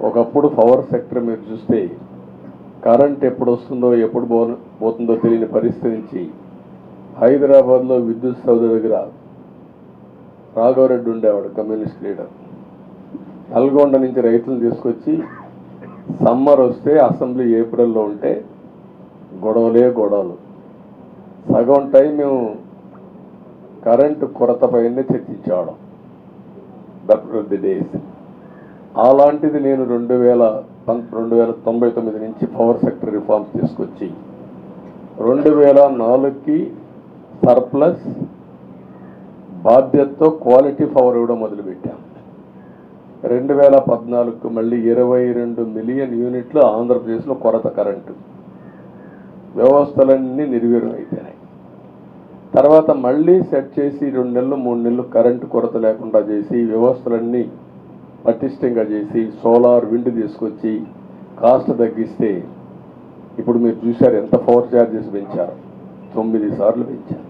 ఒకప్పుడు power sector మీరు చూస్తే కరెంట్ ఎప్పుడు వస్తుందో ఎప్పుడు పోతుందో తెలియని పరిస్థితి నుంచి హైదరాబాద్లో విద్యుత్ సౌధ దగ్గర రాఘవరెడ్డి ఉండేవాడు, కమ్యూనిస్ట్ లీడర్. నల్గొండ నుంచి రైతులు తీసుకొచ్చి సమ్మర్ వస్తే అసెంబ్లీ ఏప్రిల్లో ఉంటే గొడవలు. సగం టైం మేము కరెంటు కొరత పైనే చర్చించేవాళ్ళం. That was the days. అలాంటిది నేను 1999 నుంచి పవర్ సెక్టర్ రిఫార్మ్స్ తీసుకొచ్చి 2004కి సర్ప్లస్ బాధ్యతతో క్వాలిటీ పవర్ ఇవ్వడం మొదలుపెట్టాం. 2014కు మళ్ళీ 22 మిలియన్ యూనిట్లు ఆంధ్రప్రదేశ్లో కొరత కరెంటు. వ్యవస్థలన్నీ నిర్వీర్యం అయిపోయినాయి. తర్వాత మళ్ళీ సెట్ చేసి 2 నెలలు 3 నెలలు కరెంటు కొరత లేకుండా చేసి వ్యవస్థలన్నీ పటిష్టంగా చేసి సోలార్ విండ్ తీసుకొచ్చి కాస్ట్ తగ్గిస్తే ఇప్పుడు మీరు చూశారు ఎంత పవర్ ఛార్జెస్ పెంచారు. 9 సార్లు పెంచారు.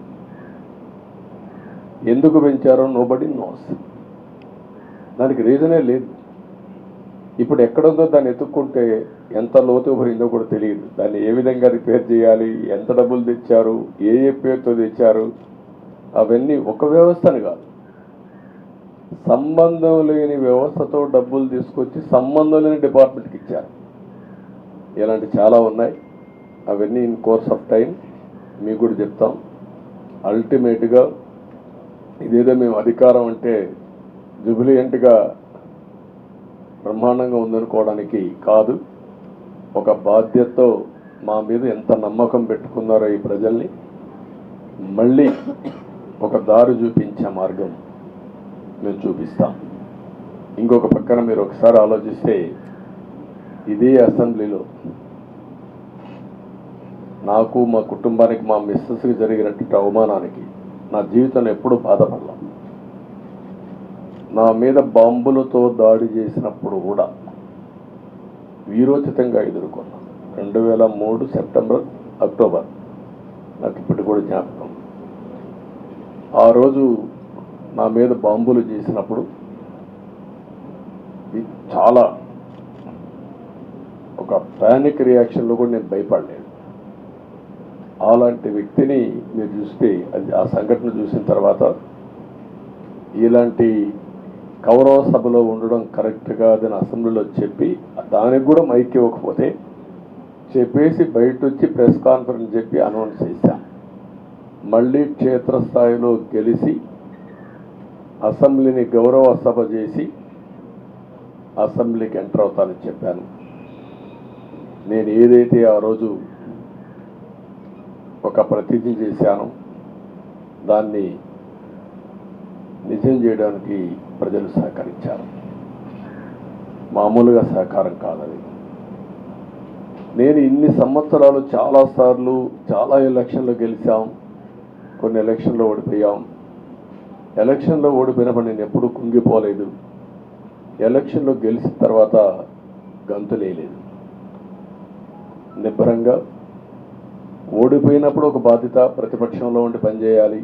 ఎందుకు పెంచారో నోబడీ నోస్. దానికి రీజనే లేదు. ఇప్పుడు ఎక్కడుందో దాన్ని ఎత్తుక్కుంటే ఎంత లోతు పోయిందో కూడా తెలియదు. దాన్ని ఏ విధంగా రిపేర్ చేయాలి, ఎంత డబ్బులు తెచ్చారు, ఏ పేరుతో తెచ్చారు, అవన్నీ ఒక వ్యవస్థని కాదు, సంబంధం లేని వ్యవస్థతో డబ్బులు తీసుకొచ్చి సంబంధం లేని డిపార్ట్మెంట్కి ఇచ్చారు. ఇలాంటి చాలా ఉన్నాయి. అవన్నీ ఇన్ కోర్స్ ఆఫ్ టైం మీకు కూడా చెప్తాం. అల్టిమేట్గా ఇదేదో మేము అధికారం అంటే జుబిలియంట్గా బ్రహ్మాండంగా ఉందనుకోవడానికి కాదు. ఒక బాధ్యతతో మా మీద ఎంత నమ్మకం పెట్టుకున్నారో ఈ ప్రజల్ని మళ్ళీ ఒక దారి చూపించే మార్గం మేము చూపిస్తాం. ఇంకొక పక్కన మీరు ఒకసారి ఆలోచిస్తే ఇదే అసెంబ్లీలో నాకు మా కుటుంబానికి మా మిస్సెస్కి జరిగినటువంటి అవమానానికి నా జీవితంలో ఎప్పుడూ బాధపడలా. నా మీద బాంబులతో దాడి చేసినప్పుడు కూడా వీరోచితంగా ఎదుర్కొన్నా. 2003 సెప్టెంబర్ అక్టోబర్ నాకు ఇప్పటి కూడా జ్ఞాపకం. ఆ రోజు నా మీద బాంబులు చేసినప్పుడు చాలా ఒక పానిక్ రియాక్షన్లో కూడా నేను భయపడలేదు. అలాంటి వ్యక్తిని మీరు చూస్తే అది ఆ సంఘటన చూసిన తర్వాత ఇలాంటి కౌరవ సభలో ఉండడం కరెక్ట్ కాదని అసెంబ్లీలో చెప్పి దానికి కూడా మైక్ ఇవ్వకపోతే చెప్పేసి బయట వచ్చి ప్రెస్ కాన్ఫరెన్స్ చెప్పి అనౌన్స్ చేశాం. మళ్ళీ క్షేత్రస్థాయిలో గెలిచి అసెంబ్లీని గౌరవ సభ చేసి అసెంబ్లీకి ఎంటర్ అవుతానని చెప్పాను. నేను ఏదైతే ఆ రోజు ఒక ప్రతిజ్ఞ చేశానో దాన్ని నిజం చేయడానికి ప్రజలు సహకరించారు. మామూలుగా సహకారం కాదని. నేను ఇన్ని సంవత్సరాలు చాలాసార్లు చాలా ఎలక్షన్లో గెలిచాం, కొన్ని ఎలక్షన్లో ఓడిపోయాం. ఎలక్షన్లో ఓడిపోయినప్పుడు నేను ఎప్పుడూ కుంగిపోలేదు. ఎలక్షన్లో గెలిచిన తర్వాత గంతులేయలేదు. నిబ్బరంగా ఓడిపోయినప్పుడు ఒక బాధ్యత ప్రతిపక్షంలో ఉండి పనిచేయాలి,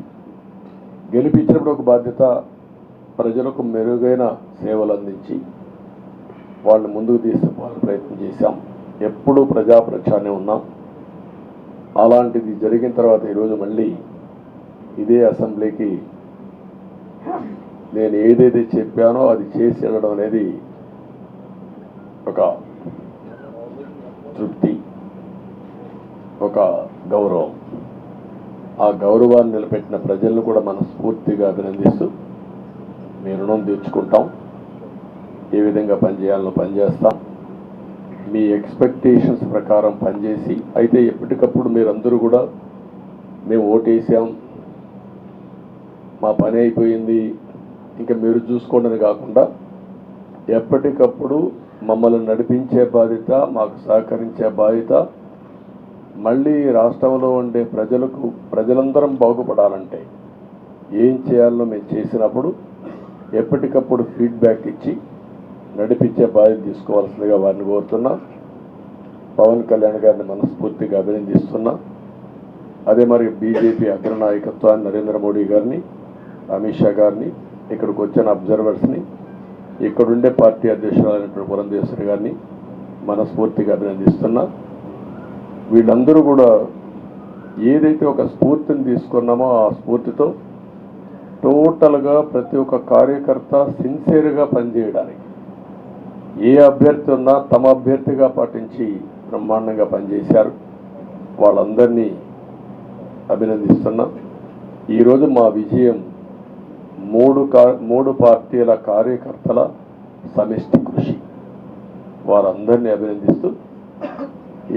గెలిపించినప్పుడు ఒక బాధ్యత ప్రజలకు మెరుగైన సేవలు అందించి వాళ్ళని ముందుకు తీసుకుపోవాలని ప్రయత్నం చేశాం. ఎప్పుడూ ప్రజాపక్షానే ఉన్నాం. అలాంటిది జరిగిన తర్వాత ఈరోజు మళ్ళీ ఇదే అసెంబ్లీకి నేను ఏదైతే చెప్పానో అది చేసి వెళ్ళడం అనేది ఒక తృప్తి, ఒక గౌరవం. ఆ గౌరవాన్ని నిలబెట్టిన ప్రజలను కూడా మనస్ఫూర్తిగా అభినందిస్తూ మీ రుణం తీర్చుకుంటాం. ఏ విధంగా పనిచేయాలో పనిచేస్తాం. మీ ఎక్స్పెక్టేషన్స్ ప్రకారం పనిచేసి అయితే ఎప్పటికప్పుడు మీరందరూ కూడా మేము ఓటేసాం, మా పని అయిపోయింది, ఇంకా మీరు చూసుకోండి కాకుండా ఎప్పటికప్పుడు మమ్మల్ని నడిపించే బాధ్యత, మాకు సహకరించే బాధ్యత, మళ్ళీ రాష్ట్రంలో ఉండే ప్రజలందరం బాగుపడాలంటే ఏం చేయాలో మేము చేసినప్పుడు ఎప్పటికప్పుడు ఫీడ్బ్యాక్ ఇచ్చి నడిపించే బాధ్యత తీసుకోవాల్సిందిగా వారిని కోరుతున్నా. పవన్ కళ్యాణ్ గారిని మనస్ఫూర్తిగా అభినందిస్తున్నా. అదే మరి బీజేపీ అగ్రనాయకత్వాన్ని నరేంద్ర మోడీ గారిని, అమిత్ షా గారిని, ఇక్కడికి వచ్చిన అబ్జర్వర్స్ని, ఇక్కడుండే పార్టీ అధ్యక్షురాలైనటువంటి పురంధేశ్వరి గారిని మనస్ఫూర్తిగా అభినందిస్తున్నా. వీళ్ళందరూ కూడా ఏదైతే ఒక స్ఫూర్తిని తీసుకున్నామో ఆ స్ఫూర్తితో టోటల్గా ప్రతి ఒక్క కార్యకర్త సిన్సియర్గా పనిచేయడానికి ఏ అభ్యర్థి ఉన్నా తమ అభ్యర్థిగా పాటించి బ్రహ్మాండంగా పనిచేశారు. వాళ్ళందరినీ అభినందిస్తున్నాం. ఈరోజు మా విజయం మూడు పార్టీల కార్యకర్తల సమిష్టి కృషి. వారందరినీ అభినందిస్తూ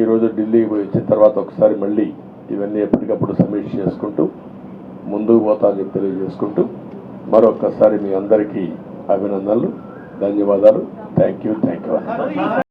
ఈరోజు ఢిల్లీకి పోయి వచ్చిన తర్వాత ఒకసారి మళ్ళీ ఇవన్నీ ఎప్పటికప్పుడు సమీక్ష చేసుకుంటూ ముందుకు పోతామని చెప్పి తెలియజేసుకుంటూ మరొక్కసారి మీ అందరికీ అభినందనలు, ధన్యవాదాలు. Thank you.